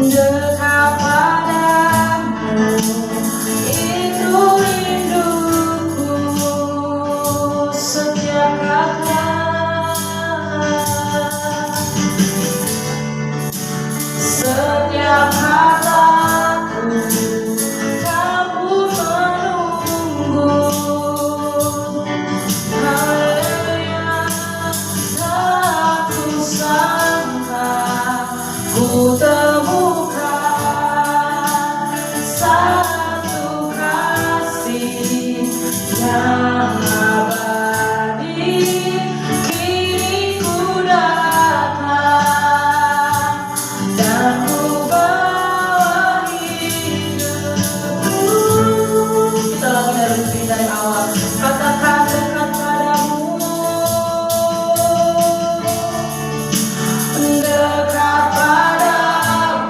Dekat padamu, itu rinduku setiap kala. Setiap kataku kamu menunggu. Haleluya, tak kusangka ku temukan satu kasih yang abadi. Kini ku datang dan ku bawa hidupku. Kita lagi dari awal. Katakan dekat padamu, dekat padamu,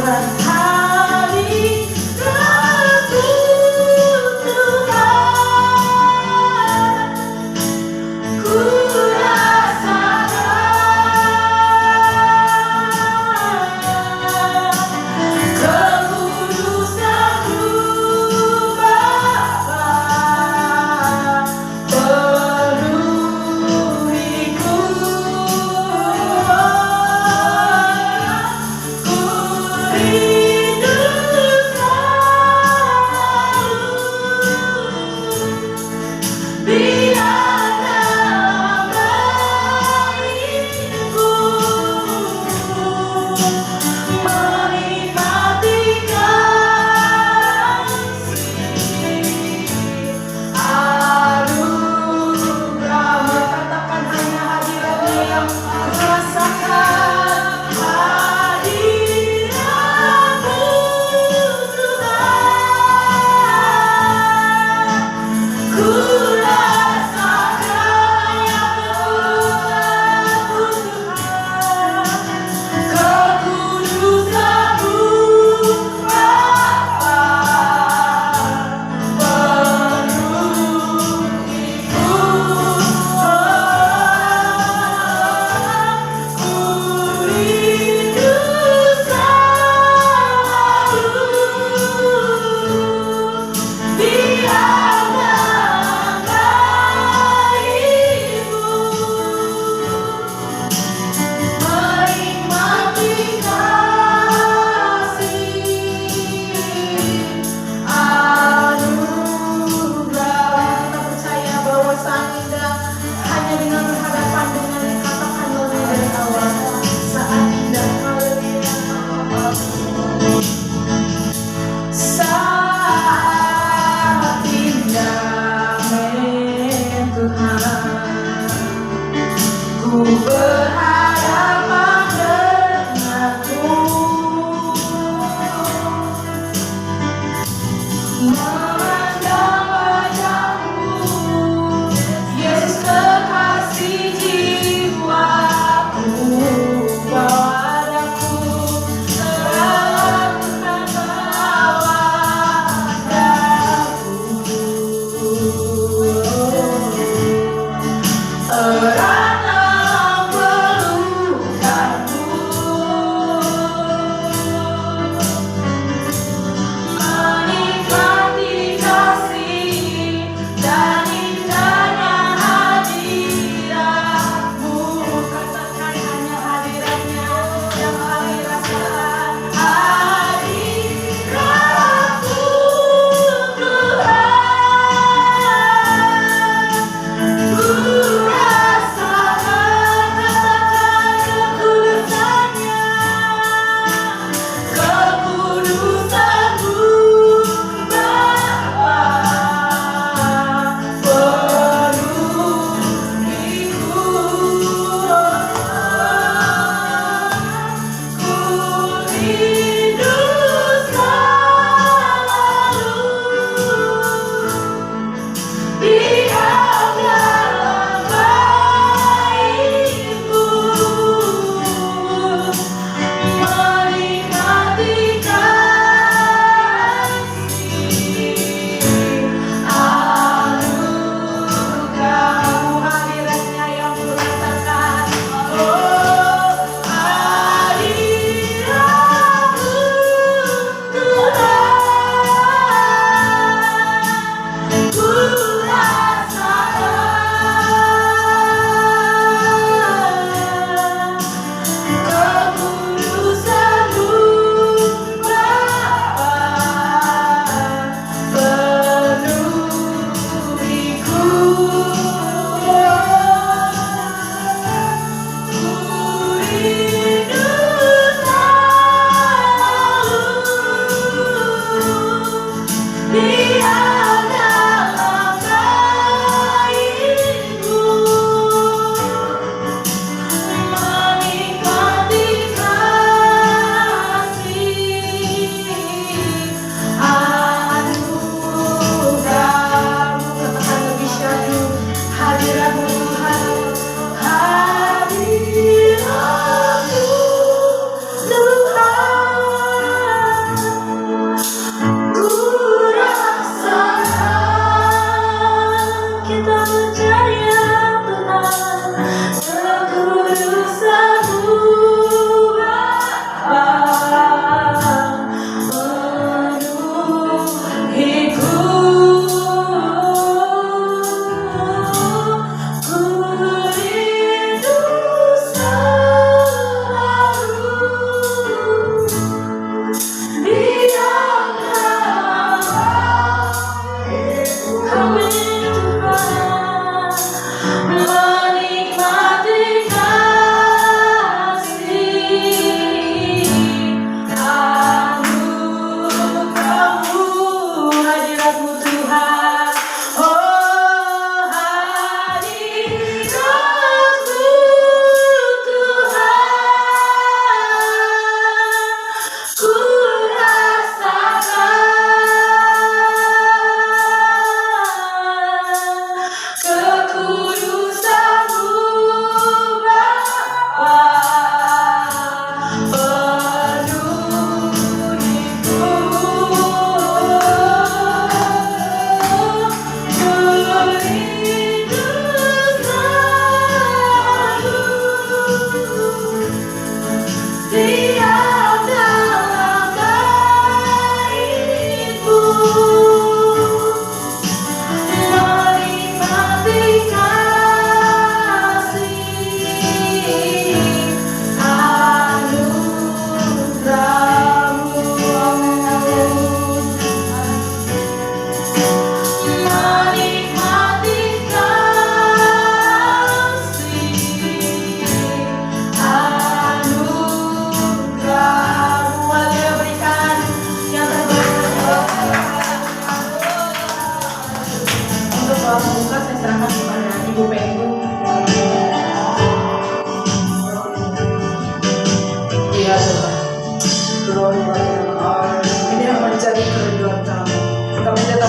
Tuhan hadiratmu Tuhan, ku rasakan kekudusan-Mu Bapa, penuhiku. Ku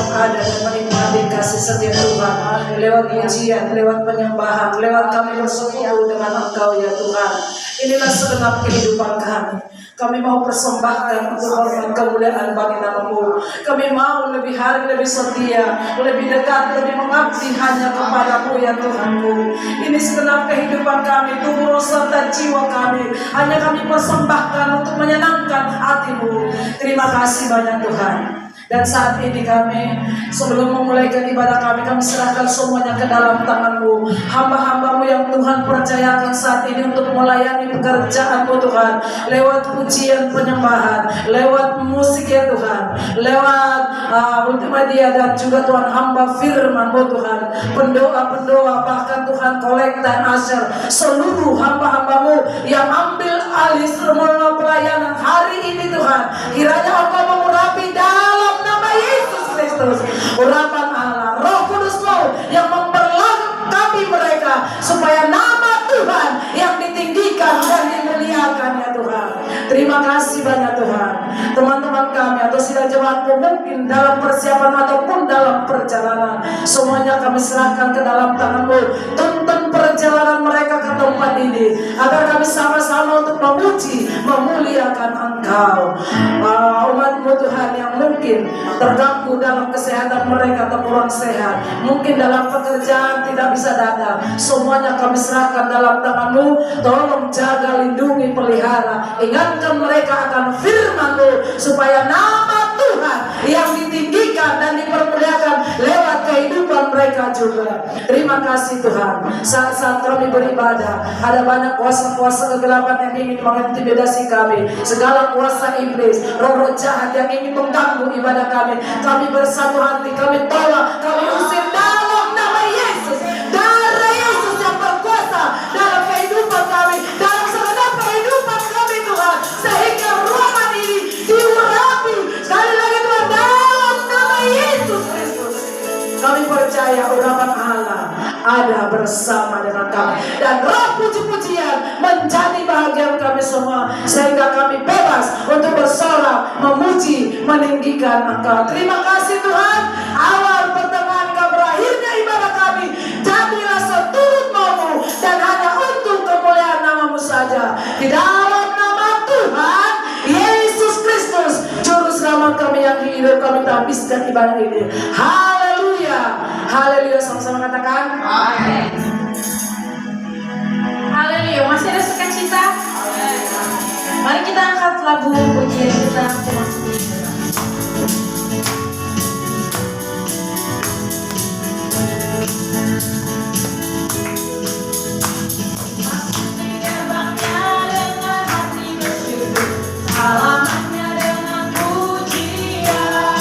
yang ada dan menikmati kasih setia Tuhan. Lewat pujian, lewat penyembahan, lewat kami bersekutu dengan Engkau ya Tuhan. Inilah segenap kehidupan kami. Kami mau persembahkan untuk hormat kemuliaan bagi nama-Mu. Kami mau lebih hari lebih setia, lebih dekat, lebih mengabdi hanya kepada-Mu ya Tuhanku. Ini segenap kehidupan kami, tubuh, roh, dan jiwa kami. Hanya kami persembahkan untuk menyenangkan hati-Mu. Terima kasih banyak Tuhan. Dan saat ini kami, sebelum memulaikan ibadah kami serahkan semuanya ke dalam tangan-Mu. Hamba-hamba-Mu yang Tuhan percayakan saat ini untuk melayani pekerjaan-Mu Tuhan. Lewat pujian penyembahan, lewat musik ya Tuhan, lewat multimedia dan juga Tuhan hamba firman-Mu Tuhan. Pendoa-pendoa, bahkan Tuhan kolek dan asyar. Seluruh hamba-hamba-Mu yang ambil alih semua pelayanan hari ini Tuhan. Kiranya Engkau mengurapi dalam nama Yesus Kristus. Urapan Allah, Roh Kudus-Mu yang memperlengkapi mereka supaya nama Tuhan yang ditinggikan dan dimuliakan ya Tuhan. Terima kasih banyak Tuhan. Teman-teman kami atau sidang jemaat-Mu mungkin dalam persiapan ataupun dalam perjalanan, semuanya kami serahkan ke dalam tangan-Mu. Tuntun perjalanan mereka ke tempat ini agar kami sama-sama untuk memuji, memuliakan Engkau. Umat-Mu Tuhan yang mungkin terganggu dalam kesehatan mereka atau kurang sehat, mungkin dalam pekerjaan tidak bisa datang, semuanya kami serahkan dalam tangan-Mu. Tolong jaga, lindungi, pelihara, ingatkan mereka akan firman-Mu supaya nama Tuhan yang ditinggikan dan dipermuliakan lewat kehidupan mereka juga. Terima kasih Tuhan. Saat-saat kami beribadah, ada banyak kuasa-kuasa kegelapan yang ingin mengintimidasi kami, segala kuasa iblis, roh-roh jahat yang ingin mengganggu ibadah kami. Kami bersatu hati, kami tolak, kami usir dalam nama Yesus. Darah Yesus yang berkuasa dalam kehidupan kami, dalam segenap kehidupan kami Tuhan, sehingga ruangan ini diurapi sekali lagi Tuhan dalam nama Yesus Kristus. Kami percaya urapan Allah ada bersama dengan kami, dan roh puji-pujian menjadi bahagian kami semua, sehingga kami bebas untuk bersorak, memuji, meninggikan Engkau. Terima kasih Tuhan. Awal, pertengahan, hingga berakhirnya ibadah kami jadilah seturut mau-Mu dan hanya untuk kemuliaan nama-Mu saja. Di dalam nama Tuhan Yesus Kristus, Juru Selamat kami yang hidup, kami habiskan ibadah ini. Haleluya, haleluya. Sama-sama katakan amin. Haleluya. Masih ada sukacita? Mari kita angkat lagu pujian kita untuk masuk di ibadah. Masuk di gerbangnya dengan hati bersyukur, halamannya dengan pujian.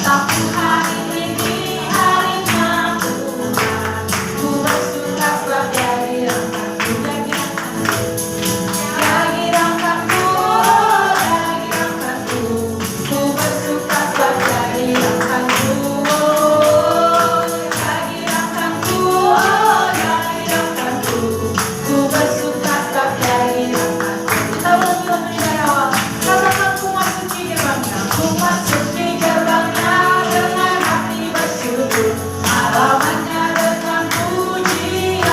Tapi hari ini harinya Tuhan, ku bersuka sebab Dia dirangkaku, Dia dirangkaku, ku bersuka sebab Dia dirangkaku, ku bersuka sebab Dia dirangkaku. Kita ulangi waktu dari awal. Katakan ku masuk di gerbangnya, ku masuk di gerbangnya dengan hati bersyukur, halamannya dengan pujian.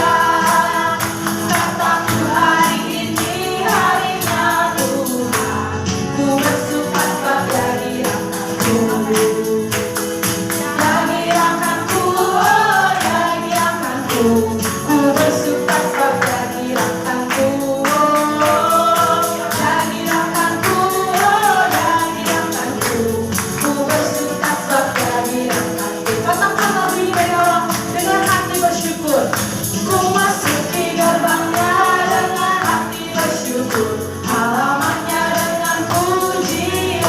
Kataku hari ini harinya Tuhan, ku bersuka sebab Dia dirangkaku. Dia dirangkaku, Dia dirangkaku, ku bersuka sebab Dia dirangkaku. Dia dirangkaku, Dia dirangkaku, ku bersuka sebab Dia dirangkaku. Katakan lagu ini dari awal dengan hati bersyukur. Ku masuk di gerbangnya dengan hati bersyukur, halamannya dengan pujian.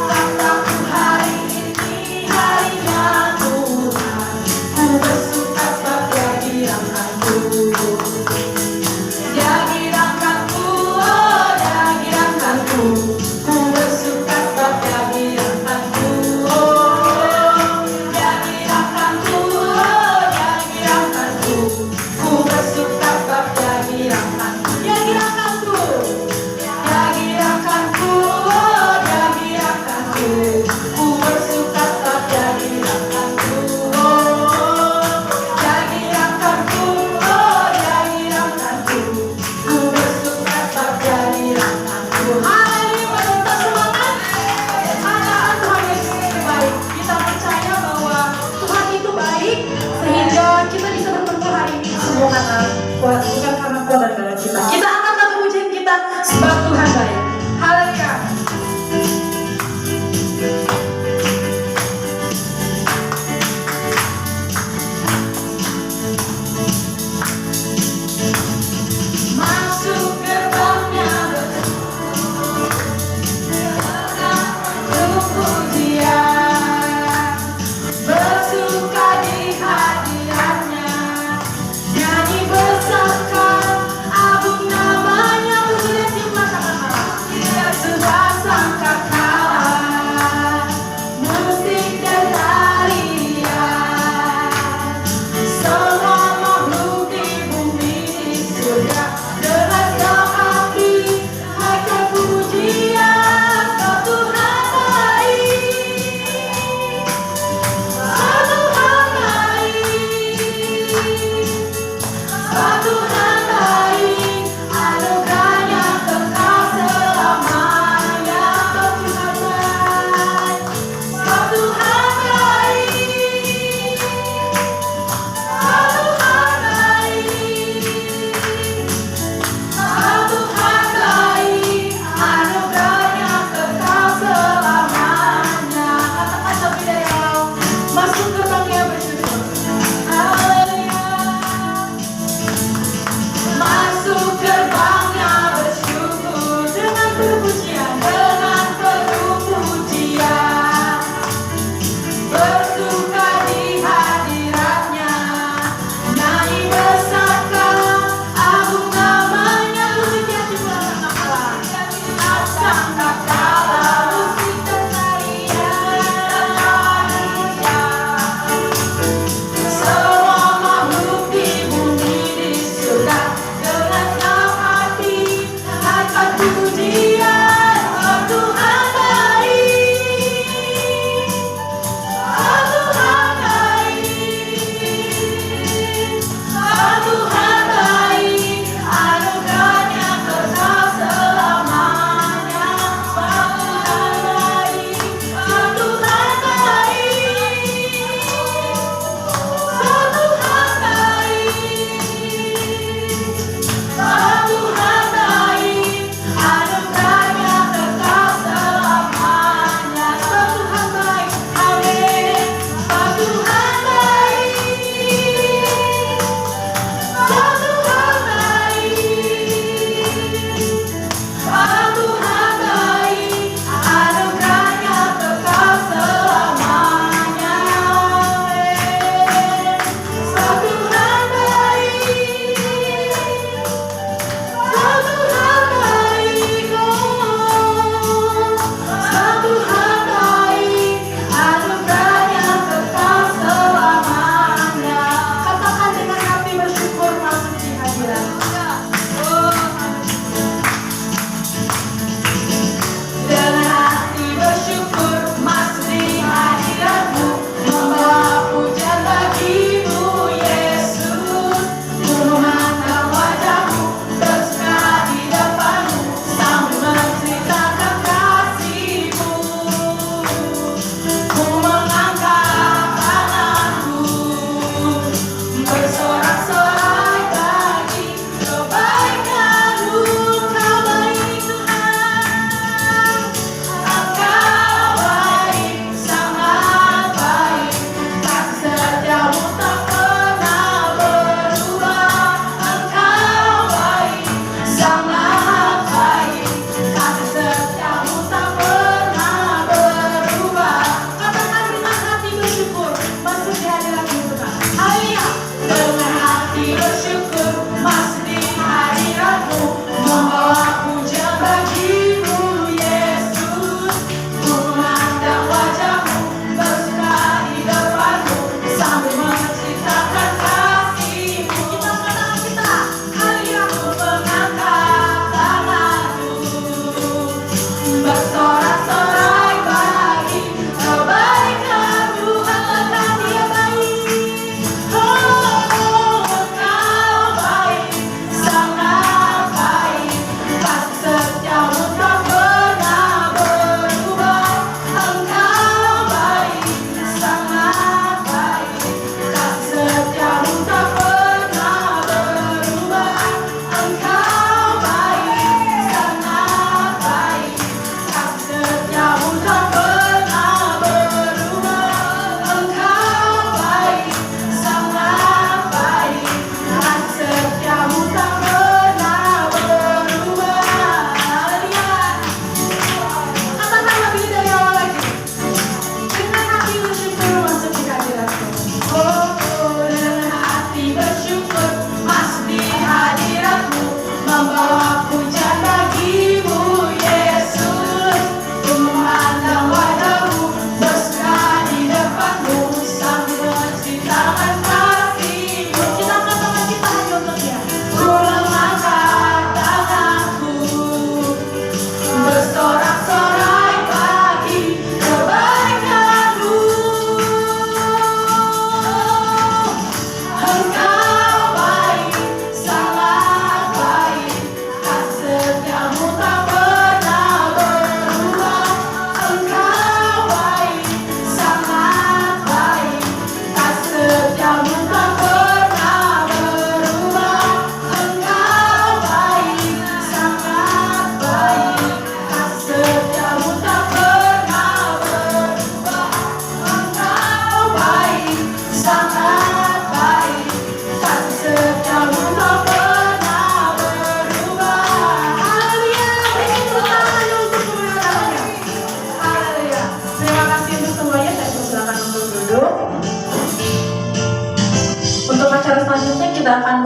Kataku hari ini harinya Tuhan, ku bersuka sebab Dia dirangkaku. Dia dirangkaku, Dia dirangkaku, ku bersuka sebab Dia dirangkaku. Dia dirangkaku, Dia dirangkaku, ku bersuka sebab Dia dirangkaku. Dia dirangkaku, Dia dirangkaku, Dia dirangkaku, ku bersuka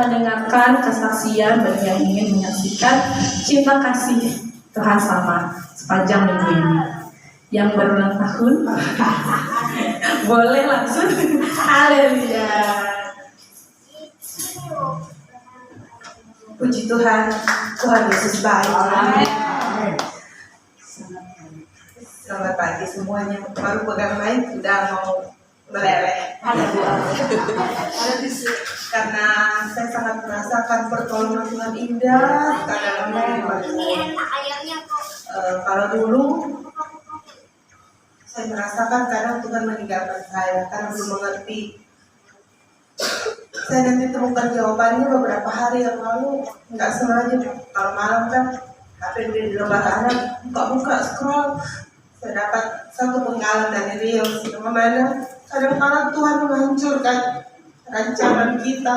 mendengarkan kesaksian bagi yang ingin menyaksikan cinta kasih Tuhan sama sepanjang minggu ini. Yang berulang tahun boleh langsung haleluya. Puji Tuhan, Tuhan Yesus baik. Selamat pagi semuanya. Baru pegang mic udah mau meleleh. Karena saya sangat merasakan pertolongan Tuhan indah dalam kehidupan saya. Kalau dulu saya merasakan kadang Tuhan meninggalkan saya karena belum mengerti. Saya nanti temukan jawabannya beberapa hari yang lalu, nggak sengaja. Kalau malam kan HP di lembaga anak buka-buka scroll, saya dapat satu penggalan dari Reels yang mana kadang-kadang Tuhan menghancurkan rancangan kita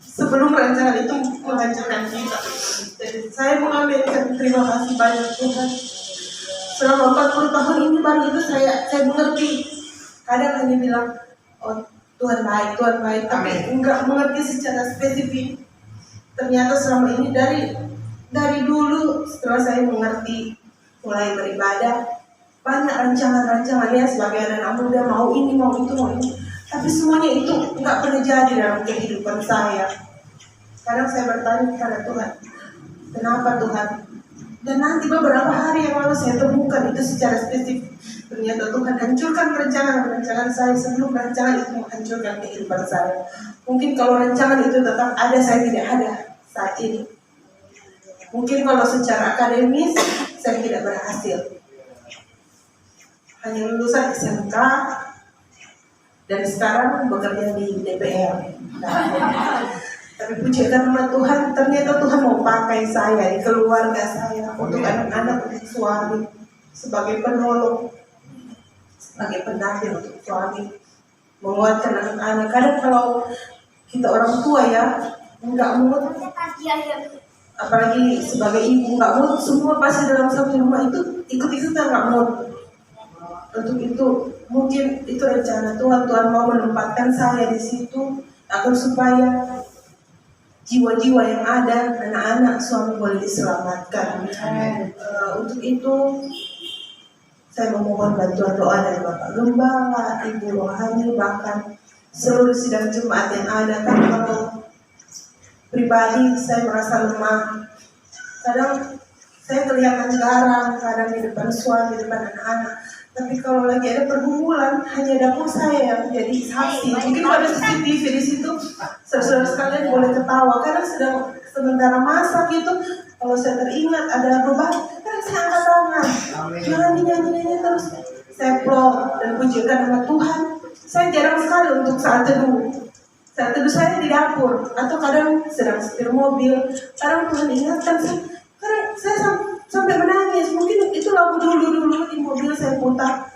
sebelum rancangan itu menghancurkan kita. Jadi saya mengambilkan terima kasih banyak Tuhan. Selama 40 tahun ini baru itu saya mengerti. Kadang hanya bilang, oh Tuhan baik, tapi enggak mengerti secara spesifik. Ternyata selama ini dari dulu setelah saya mengerti, mulai beribadah, banyak rancangan-rancangannya sebagai anak muda, mau ini, mau itu. Tapi semuanya itu enggak pernah jadi dalam kehidupan saya. Kadang saya bertanya kepada Tuhan, kenapa Tuhan? Dan nanti beberapa hari yang lalu saya temukan itu secara spesifik. Ternyata Tuhan hancurkan rancangan saya sebelum rancangan itu menghancurkan kehidupan saya. Mungkin kalau rancangan itu tetap ada, saya tidak ada saat ini. Mungkin kalau secara akademis saya tidak berhasil. Hanya lulusan SMK dan sekarang bekerja di DPR. Tapi puji karena Tuhan, ternyata Tuhan mau pakai saya di keluarga saya, untuk anak-anak, untuk suami, sebagai penolong, sebagai pendamping untuk suami, menguatkan anak-anak. Kadang kalau kita orang tua ya, enggak mood, apalagi sebagai ibu enggak mood, semua pasti dalam satu rumah itu ikut-ikutan enggak mood. Untuk itu, mungkin itu rencana Tuhan. Tuhan mau menempatkan saya di situ agar supaya jiwa-jiwa yang ada, anak-anak, suami boleh diselamatkan. Untuk itu, saya memohon bantuan doa dari Bapak Gembala, Ibu Rohani, bahkan seluruh sidang jemaat yang ada. Karena kalau pribadi saya merasa lemah. Kadang saya kelihatan garang, kadang di depan suami, di depan anak-anak. Tapi kalau lagi ada pergumulan, hanya dapur saya yang menjadi saksi. Mungkin ada CCTV di situ, saudara sekalian boleh ketawa. Karena sedang sementara masak itu, kalau saya teringat ada beban, kan saya angkat tangan. Jangan dinyanyi-nyanyi terus. Saya plong dan pujikan nama Tuhan. Saya jarang sekali untuk saat teduh. Saat teduh saya di dapur, atau kadang sedang setir mobil. Kadang Tuhan ingatkan saya. Kadang saya sampai menangis. Mungkin itu lagu dulu di mobil saya putar.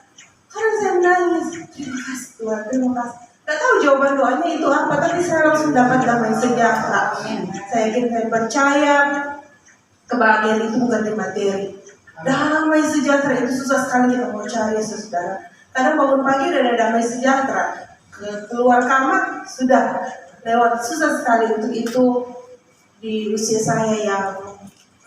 Kadang saya menangis. Terima kasih Tuhan, terima kasih. Gak tahu jawaban doanya itu apa, tapi saya langsung dapat damai sejahtera. Saya yakin, saya percaya kebahagiaan itu bukan di materi. Damai sejahtera itu susah sekali kita mau cari, saudara. Kadang bangun pagi udah ada damai sejahtera, keluar kamar sudah lewat, susah sekali. Untuk itu di usia saya yang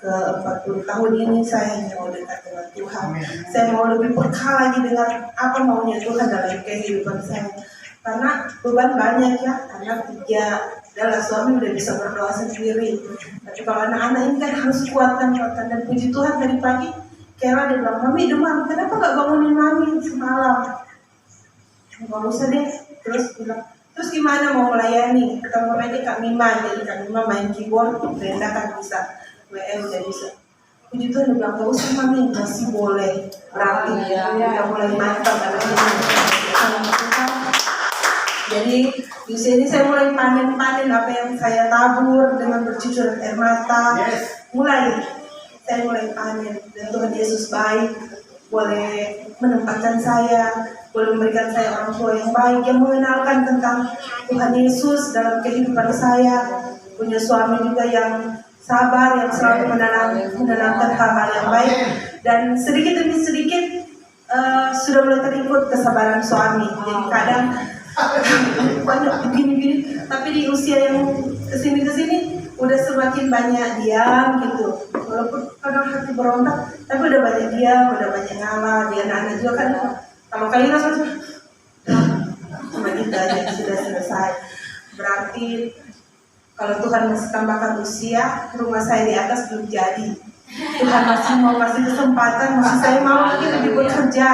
ke-40 tahun ini, saya hanya mau dekat dengan Tuhan. Saya mau lebih peka lagi dengan apa maunya Tuhan dalam kehidupan saya. Karena beban banyak ya, anak 3, adalah suami udah bisa berdoa sendiri. Tapi kalau anak-anak ini kan harus kuatkan. Dan puji Tuhan dari pagi, Kera dia bilang, Mami demam, kenapa gak bangunin Mami semalam? Gak usah deh. Terus bilang, terus gimana mau melayani? Ketemu aja Kak Mima, jadi Kak Mima main keyboard, Brenda kan bisa. WM udah bisa. Puji Tuhan dia bilang, gak usah Mami, masih boleh. Berarti udah mulai mantap. Jadi di sini saya mulai panen apa yang saya tabur dengan bercucuran air mata. Saya mulai panen, dan Tuhan Yesus baik, boleh menempatkan saya, boleh memberikan saya orang tua yang baik, yang mengenalkan tentang Tuhan Yesus dalam kehidupan saya. Punya suami juga yang sabar, yang selalu menanamkan hal-hal yang baik, dan sedikit demi sedikit sudah mulai terikut kesabaran suami. Jadi kadang banyak begini-begini, tapi di usia yang kesini udah semakin banyak diam gitu. Walaupun kadang hati berontak, tapi udah banyak diam, udah banyak ngalah. Dia anak-anak juga kan kalau kalian langsung cuma gitu aja sudah selesai. Berarti kalau Tuhan masih tambahkan usia, rumah saya di atas belum jadi. Tuhan masih mau kasih kesempatan, masih saya mau lagi lebih bekerja.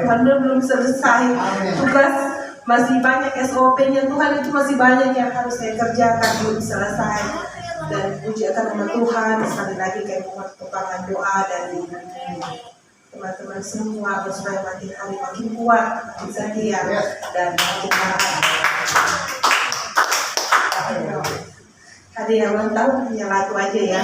Tuhan belum selesai. Tugas masih banyak, SOP-nya Tuhan itu masih banyak yang harus saya kerjakan, belum selesai. Dan puji akan nama Tuhan, sekali lagi kayak merupakan doa dari teman-teman semua supaya makin hari makin kuat, makin setia dan makin tahan. Ada yang ulang tahun punya lagu aja ya.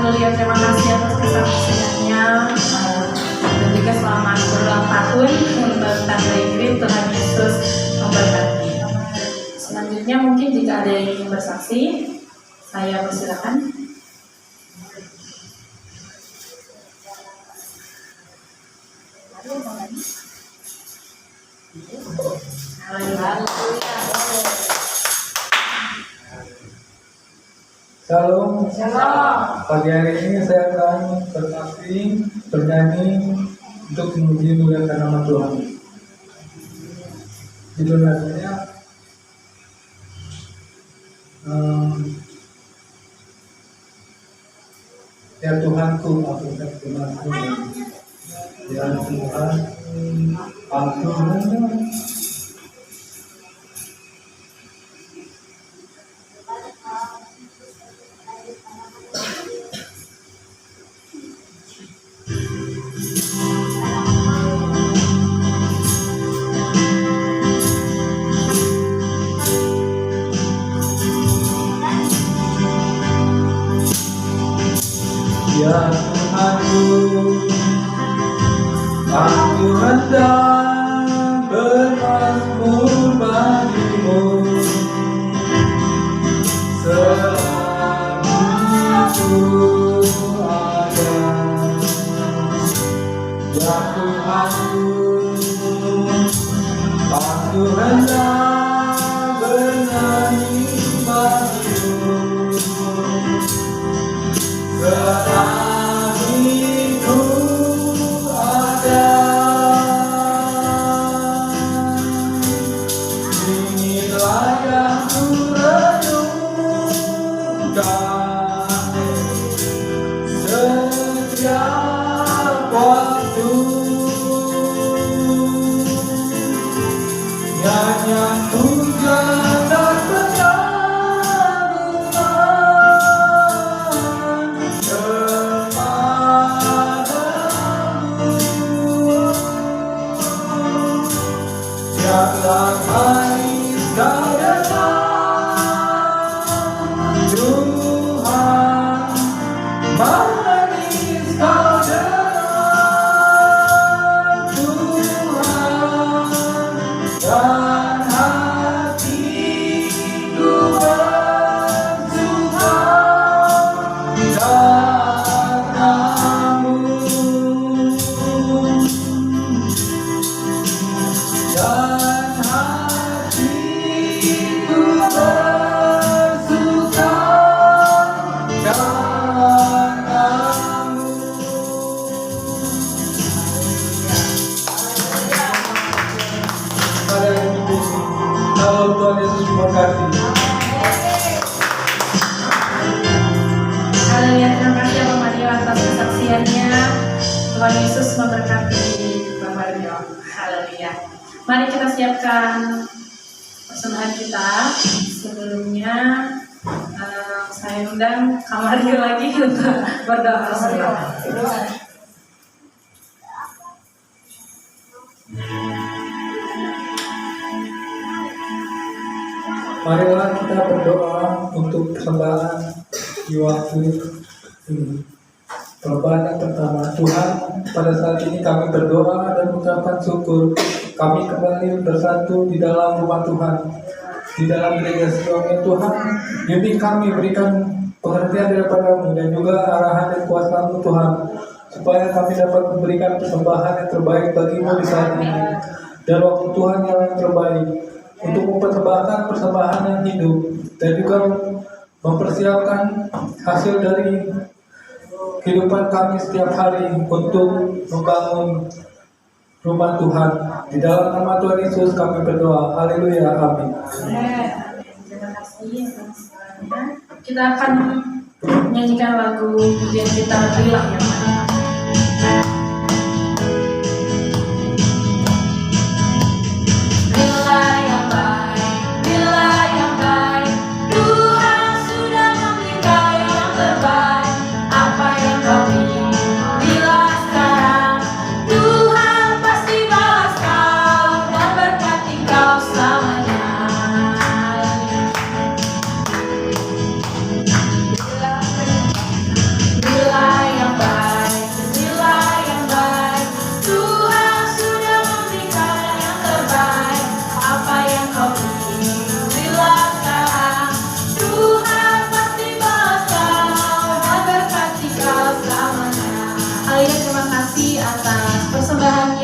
Haleluya, terima kasih atas kesaksiannya. Dan juga selamat berulang tahun untuk Tante Ingrid. Tuhan Yesus memberkati. Selanjutnya mungkin jika ada yang ingin bersaksi, saya persilakan. Shalom. Pagi hari ini saya akan bersaksi, bernyanyi untuk memuji muliakan nama Tuhan. Judul lagunya Ya Tuhanku, aku terima kasih. Ya Tuhan, aku Ya Tuhanku, aku hendak bermazmur bagimu selama aku ada. Ya Tuhanku, aku hendak bernyanyi bagimu selamiku ada. Inilah yang ku renungkan setiap waktu, nyanyianku jangan Datang manis kau datang, Tuhan, manis kau datang, Tuhan, dan hatiku bersuka karenamu. Dan hatiku bersuka karenamu. Mari kita puji. Kalau Tuhan Yesus memberkati. Haleluya, terima kasih Bapak Mario atas kesaksiannya. Tuhan Yesus memberkati Bapak Mario. Haleluya. Mari kita siapkan persembahan kita. Sebelumnya saya undang Kak Mario lagi untuk berdoa bersama. Marilah kita berdoa untuk persembahan di waktu ini. Persembahan yang pertama, Tuhan, pada saat ini kami berdoa dan mengucapkan syukur. Kami kembali bersatu di dalam rumah Tuhan, di dalam gereja Sion Tuhan. Bimbing kami, berikan pengertian daripada-Mu dan juga arahan dan kuasa-Mu Tuhan, supaya kami dapat memberikan persembahan yang terbaik bagi-Mu di saat ini. Dan waktu Tuhan yang terbaik untuk mempersembahkan persembahan yang hidup dan juga mempersiapkan hasil dari kehidupan kami setiap hari untuk membangun rumah Tuhan. Di dalam nama Tuhan Yesus kami berdoa. Haleluya. Amin. Terima kasih atas doanya. Kita akan menyanyikan lagu pujian kita, Berilah yang Maha.